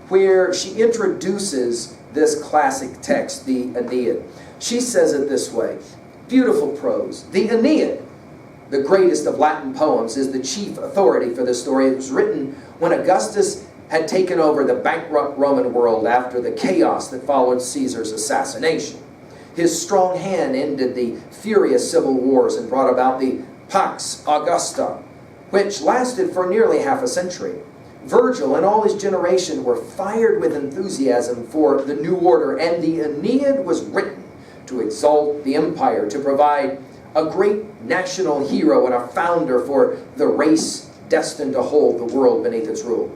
where she introduces this classic text, the Aeneid. She says it this way, beautiful prose. The Aeneid, the greatest of Latin poems, is the chief authority for this story. It was written when Augustus had taken over the bankrupt Roman world after the chaos that followed Caesar's assassination. His strong hand ended the furious civil wars and brought about the Pax Augusta, which lasted for nearly half a century. Virgil and all his generation were fired with enthusiasm for the new order, and the Aeneid was written to exalt the empire, to provide a great national hero and a founder for the race destined to hold the world beneath its rule.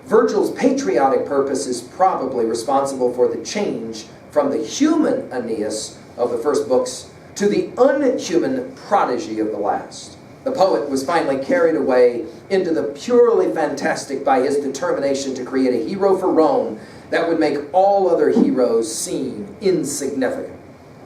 Virgil's patriotic purpose is probably responsible for the change from the human Aeneas of the first books to the unhuman prodigy of the last. The poet was finally carried away into the purely fantastic by his determination to create a hero for Rome that would make all other heroes seem insignificant.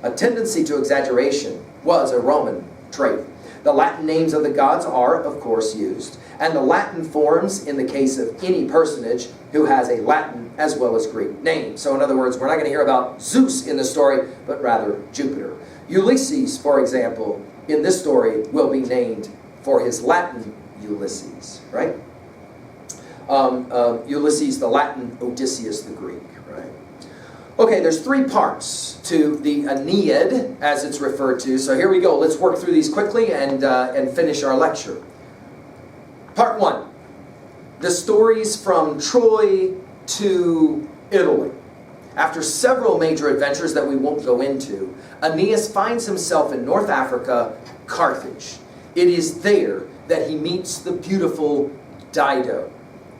A tendency to exaggeration was a Roman trait. The Latin names of the gods are, of course, used, and the Latin forms in the case of any personage who has a Latin as well as Greek name. So in other words, we're not going to hear about Zeus in the story, but rather Jupiter. Ulysses, for example, in this story will be named for his Latin Ulysses, right? Ulysses the Latin, Odysseus the Greek, right? Okay, there's three parts to the Aeneid, as it's referred to. So here we go. Let's work through these quickly and finish our lecture. Part one, the stories from Troy to Italy. After several major adventures that we won't go into, Aeneas finds himself in North Africa, Carthage. It is there that he meets the beautiful Dido.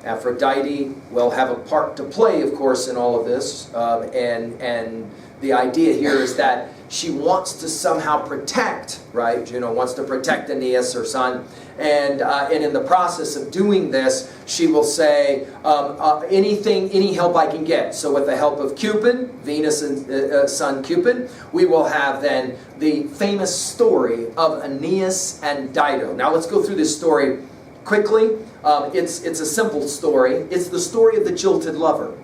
Aphrodite will have a part to play, of course, in all of this. And the idea here is that she wants to somehow protect, right? Wants to protect Aeneas, her son. And in the process of doing this, she will say, any help I can get. So with the help of Cupid, Venus' son Cupid, we will have then the famous story of Aeneas and Dido. Now let's go through this story quickly. It's a simple story. It's the story of the jilted lover.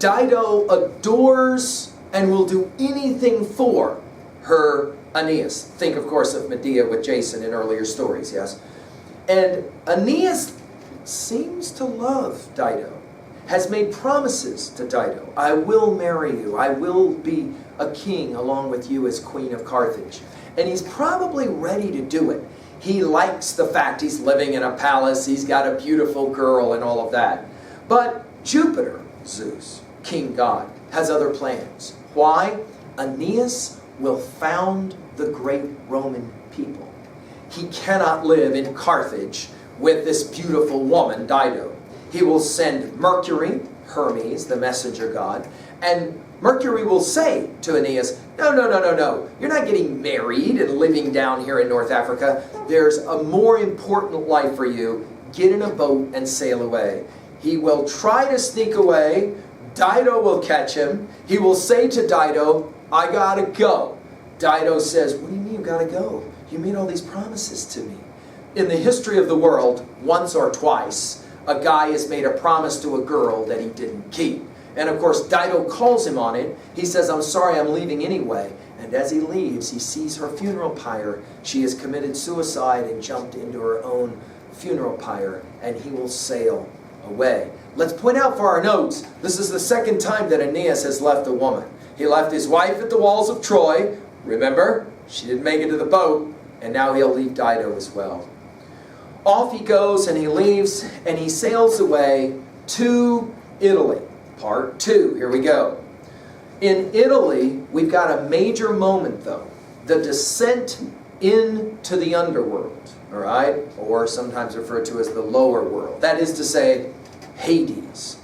Dido adores and will do anything for her Aeneas. Think, of course, of Medea with Jason in earlier stories, yes? And Aeneas seems to love Dido, has made promises to Dido. I will marry you. I will be a king along with you as queen of Carthage. And he's probably ready to do it. He likes the fact he's living in a palace, he's got a beautiful girl and all of that. But Jupiter, Zeus, king god, has other plans. Why? Aeneas will found the great Roman people. He cannot live in Carthage with this beautiful woman, Dido. He will send Mercury, Hermes, the messenger god, and Mercury will say to Aeneas, no, you're not getting married and living down here in North Africa. There's a more important life for you. Get in a boat and sail away. He will try to sneak away. Dido will catch him. He will say to Dido, I gotta go. Dido says, what do you mean you gotta go? You made all these promises to me. In the history of the world, once or twice, a guy has made a promise to a girl that he didn't keep. And of course, Dido calls him on it. He says, I'm sorry, I'm leaving anyway. And as he leaves, he sees her funeral pyre. She has committed suicide and jumped into her own funeral pyre, and he will sail away. Let's point out for our notes, this is the second time that Aeneas has left a woman. He left his wife at the walls of Troy. Remember, she didn't make it to the boat, and now he'll leave Dido as well. Off he goes and he leaves and he sails away to Italy. Part 2, here we go. In Italy, we've got a major moment though. The descent into the underworld, all right? Or sometimes referred to as the lower world. That is to say, Hades.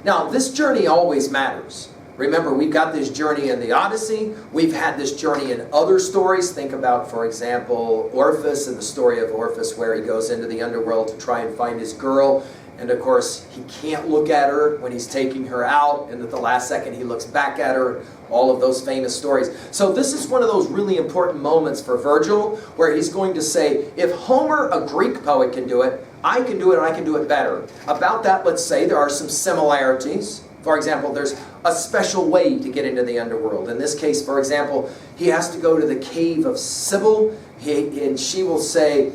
Now, this journey always matters. Remember, we've got this journey in the Odyssey. We've had this journey in other stories. Think about, for example, Orpheus and the story of Orpheus where he goes into the underworld to try and find his girl. And of course, he can't look at her when he's taking her out. And at the last second, he looks back at her. All of those famous stories. So this is one of those really important moments for Virgil where he's going to say, if Homer, a Greek poet, can do it, I can do it and I can do it better. About that, let's say there are some similarities. For example, there's a special way to get into the underworld. In this case, for example, he has to go to the cave of Sybil, and she will say,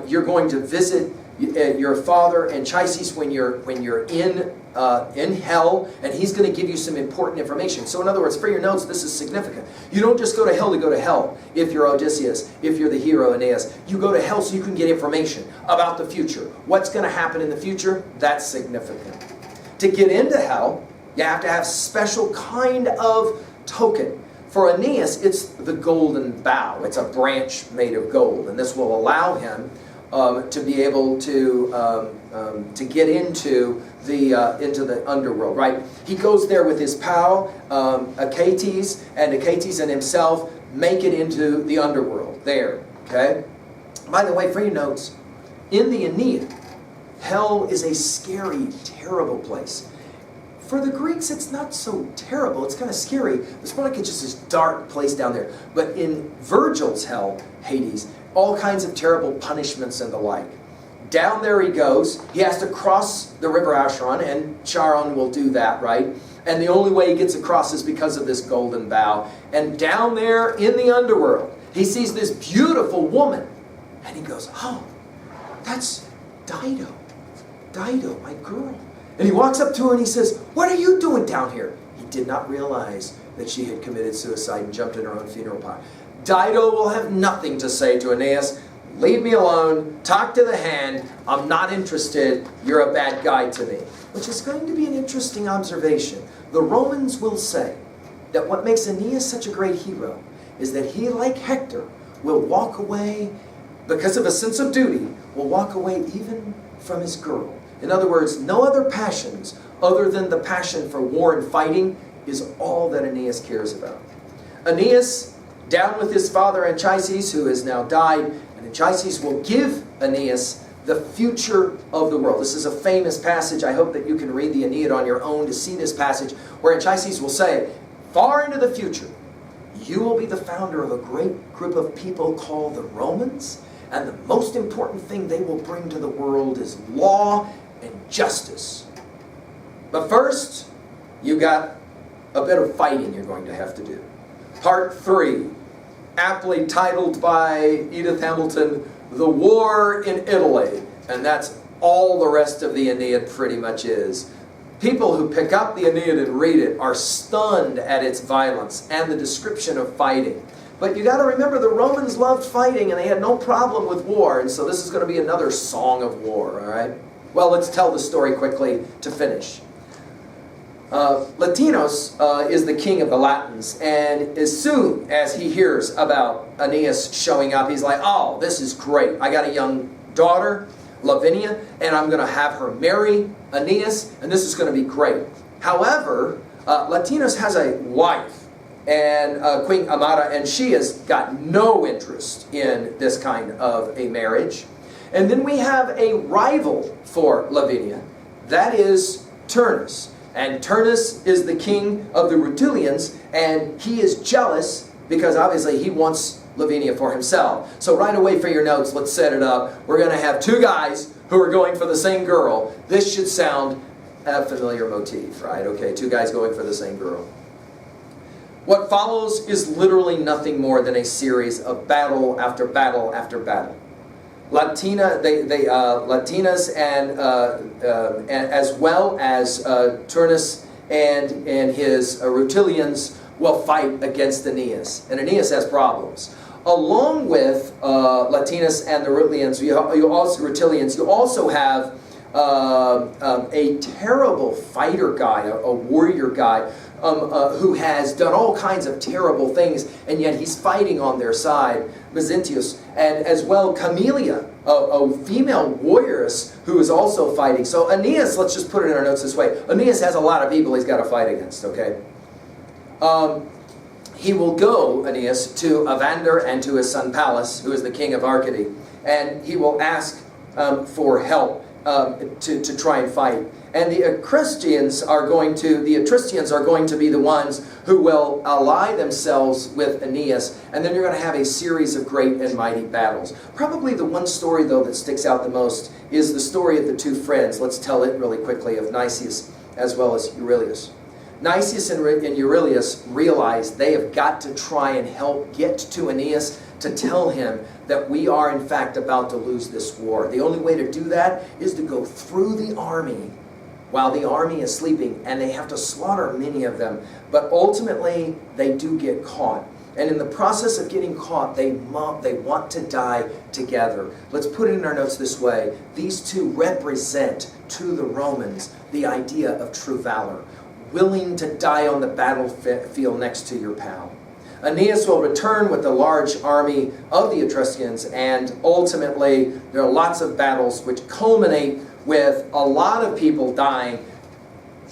you're going to visit your father Anchises when you're in hell, and he's going to give you some important information. So in other words, for your notes, this is significant. You don't just go to hell if you're Odysseus, if you're the hero Aeneas. You go to hell so you can get information about the future. What's going to happen in the future? That's significant. To get into hell, you have to have special kind of token. For Aeneas, it's the golden bough. It's a branch made of gold, and this will allow him to be able to get into the underworld. Right? He goes there with his pal Achates, and Achates and himself make it into the underworld. There. Okay. By the way, for your notes, in the Aeneid, hell is a scary, terrible place. For the Greeks, it's not so terrible. It's kind of scary. It's more like it's just this dark place down there. But in Virgil's hell, Hades, all kinds of terrible punishments and the like. Down there he goes. He has to cross the river Acheron, and Charon will do that, right? And the only way he gets across is because of this golden bough. And down there in the underworld, he sees this beautiful woman. And he goes, oh, that's Dido. Dido, my girl. And he walks up to her and he says, what are you doing down here? He did not realize that she had committed suicide and jumped in her own funeral pyre. Dido will have nothing to say to Aeneas. Leave me alone. Talk to the hand. I'm not interested. You're a bad guy to me. Which is going to be an interesting observation. The Romans will say that what makes Aeneas such a great hero is that he, like Hector, will walk away, because of a sense of duty, will walk away even from his girl. In other words, no other passions other than the passion for war and fighting is all that Aeneas cares about. Aeneas, down with his father Anchises, who has now died, and Anchises will give Aeneas the future of the world. This is a famous passage. I hope that you can read the Aeneid on your own to see this passage, where Anchises will say, far into the future, you will be the founder of a great group of people called the Romans, and the most important thing they will bring to the world is law and justice. But first, you got a bit of fighting you're going to have to do. Part 3, aptly titled by Edith Hamilton, The War in Italy. And that's all the rest of the Aeneid pretty much is. People who pick up the Aeneid and read it are stunned at its violence and the description of fighting. But you got to remember, the Romans loved fighting and they had no problem with war, and so this is going to be another song of war, all right? Well, let's tell the story quickly to finish. Latinus is the king of the Latins, and as soon as he hears about Aeneas showing up, he's like, oh, this is great. I got a young daughter, Lavinia, and I'm going to have her marry Aeneas, and this is going to be great. However, Latinus has a wife, and Queen Amata, and she has got no interest in this kind of a marriage. And then we have a rival for Lavinia, that is Turnus. And Turnus is the king of the Rutulians, and he is jealous because obviously he wants Lavinia for himself. So right away for your notes, let's set it up. We're going to have two guys who are going for the same girl. This should sound a familiar motif, right? Okay, two guys going for the same girl. What follows is literally nothing more than a series of battle after battle after battle. Latinus and as well as Turnus and his Rutulians will fight against Aeneas, and Aeneas has problems. Along with Latinus and the Rutulians, you also have a terrible fighter guy, a warrior guy, who has done all kinds of terrible things, and yet he's fighting on their side, Mezentius, and as well Camelia, a female warrioress who is also fighting. So Aeneas, let's just put it in our notes this way, Aeneas has a lot of people he's got to fight against, okay? He will go, Aeneas, to Evander and to his son Pallas, who is the king of Arcady, and he will ask for help to try and fight. And the Etruscians are going to be the ones who will ally themselves with Aeneas, and then you're going to have a series of great and mighty battles. Probably the one story, though, that sticks out the most is the story of the two friends. Let's tell it really quickly, of Nicias as well as Euryalus. Nicias and Euryalus realize they have got to try and help get to Aeneas to tell him that we are in fact about to lose this war. The only way to do that is to go through the army while the army is sleeping, and they have to slaughter many of them. But ultimately, they do get caught. And in the process of getting caught, they want to die together. Let's put it in our notes this way. These two represent to the Romans the idea of true valor, willing to die on the battlefield next to your pal. Aeneas will return with the large army of the Etruscans, and ultimately there are lots of battles which culminate with a lot of people dying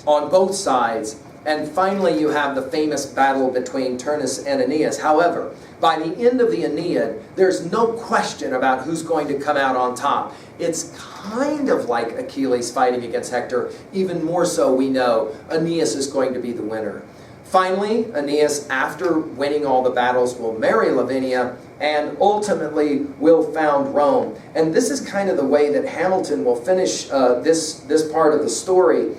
on both sides. And finally you have the famous battle between Turnus and Aeneas. However, by the end of the Aeneid, there's no question about who's going to come out on top. It's kind of like Achilles fighting against Hector. Even more so, we know Aeneas is going to be the winner. Finally, Aeneas, after winning all the battles, will marry Lavinia and ultimately will found Rome. And this is kind of the way that Hamilton will finish this part of the story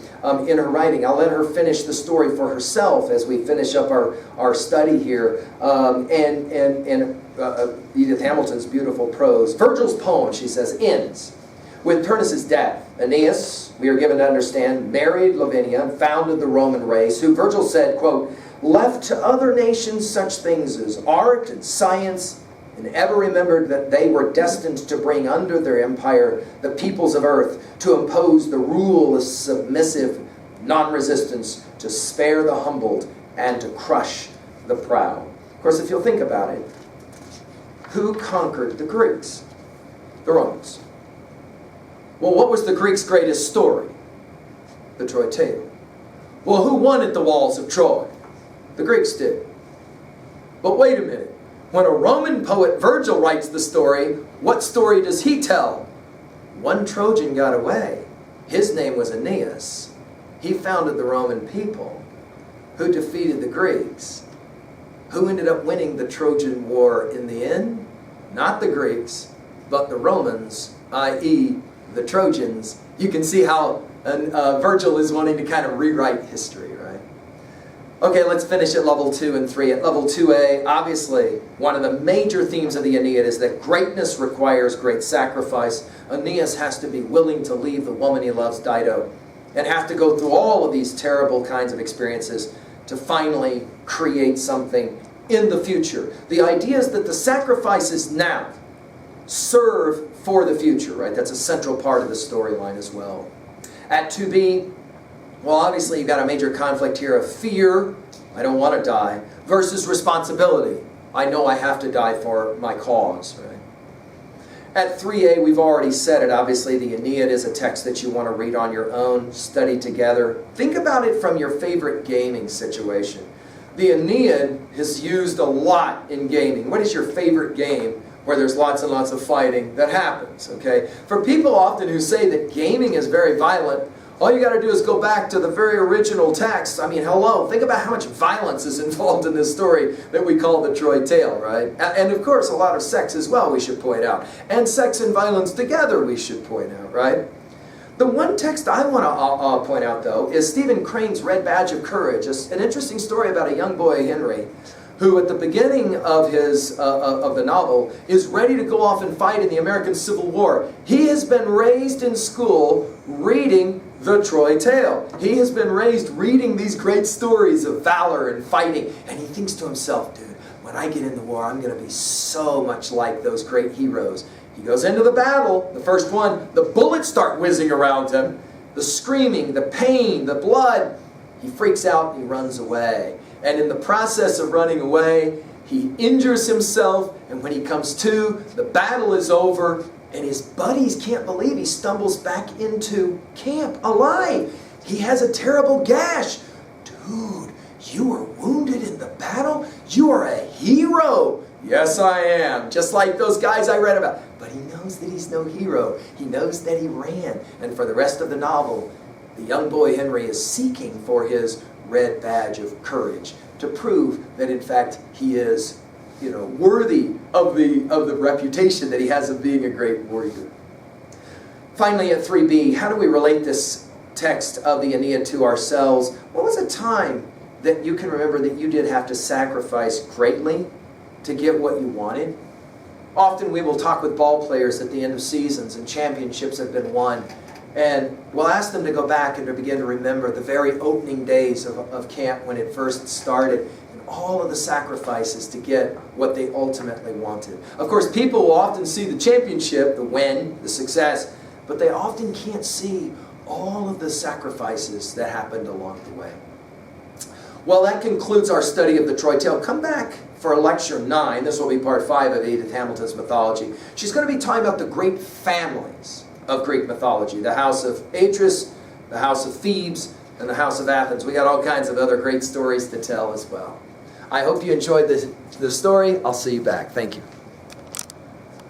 in her writing. I'll let her finish the story for herself as we finish up our study here. Edith Hamilton's beautiful prose. Virgil's poem, she says, ends with Turnus' death. Aeneas, we are given to understand, married Lavinia and founded the Roman race, who Virgil said, quote, left to other nations such things as art and science, and ever remembered that they were destined to bring under their empire the peoples of earth, to impose the rule of submissive non-resistance, to spare the humbled, and to crush the proud. Of course, if you'll think about it, who conquered the Greeks? The Romans. Well, what was the Greeks' greatest story? The Troy tale. Well, who won at the walls of Troy? The Greeks did. But wait a minute. When a Roman poet, Virgil, writes the story, what story does he tell? One Trojan got away. His name was Aeneas. He founded the Roman people. Who defeated the Greeks? Who ended up winning the Trojan War in the end? Not the Greeks, but the Romans, i.e., the Trojans. You can see how Virgil is wanting to kind of rewrite history, right? Okay, let's finish at level 2 and 3. At level 2a, obviously, one of the major themes of the Aeneid is that greatness requires great sacrifice. Aeneas has to be willing to leave the woman he loves, Dido, and have to go through all of these terrible kinds of experiences to finally create something in the future. The idea is that the sacrifices now serve for the future, right? That's a central part of the storyline as well. At 2b, well, obviously you've got a major conflict here of fear, I don't want to die, versus responsibility. I know I have to die for my cause, right? At 3a, we've already said it, obviously the Aeneid is a text that you want to read on your own, study together. Think about it from your favorite gaming situation. The Aeneid is used a lot in gaming. What is your favorite game where there's lots and lots of fighting that happens, okay? For people often who say that gaming is very violent, all you got to do is go back to the very original text. I mean, hello, think about how much violence is involved in this story that we call the Troy tale, right? And of course, a lot of sex as well, we should point out. And sex and violence together, we should point out, right? The one text I want to point out, though, is Stephen Crane's Red Badge of Courage. It's an interesting story about a young boy, Henry, who at the beginning of the novel is ready to go off and fight in the American Civil War. He has been raised in school reading the Troy tale. He has been raised reading these great stories of valor and fighting, and he thinks to himself, dude, when I get in the war, I'm going to be so much like those great heroes. He goes into the battle, the first one, the bullets start whizzing around him, the screaming, the pain, the blood. He freaks out and he runs away. And in the process of running away, he injures himself, and when he comes to, the battle is over, and his buddies can't believe he stumbles back into camp alive. He has a terrible gash. Dude, you were wounded in the battle? You are a hero. Yes, I am. Just like those guys I read about. But he knows that he's no hero. He knows that he ran. And for the rest of the novel, the young boy Henry is seeking for his Red Badge of Courage to prove that in fact he is, worthy of the reputation that he has of being a great warrior. Finally, at 3b, how do we relate this text of the Aeneid to ourselves? What was a time that you can remember that you did have to sacrifice greatly to get what you wanted? Often we will talk with ball players at the end of seasons and championships have been won. And we'll ask them to go back and to begin to remember the very opening days of camp when it first started and all of the sacrifices to get what they ultimately wanted. Of course, people will often see the championship, the win, the success, but they often can't see all of the sacrifices that happened along the way. Well, that concludes our study of the Troy Tale. Come back for lecture 9. This will be part 5 of Edith Hamilton's mythology. She's going to be talking about the great families of Greek mythology. The house of Atreus, the house of Thebes, and the house of Athens. We got all kinds of other great stories to tell as well. I hope you enjoyed the story. I'll see you back. Thank you.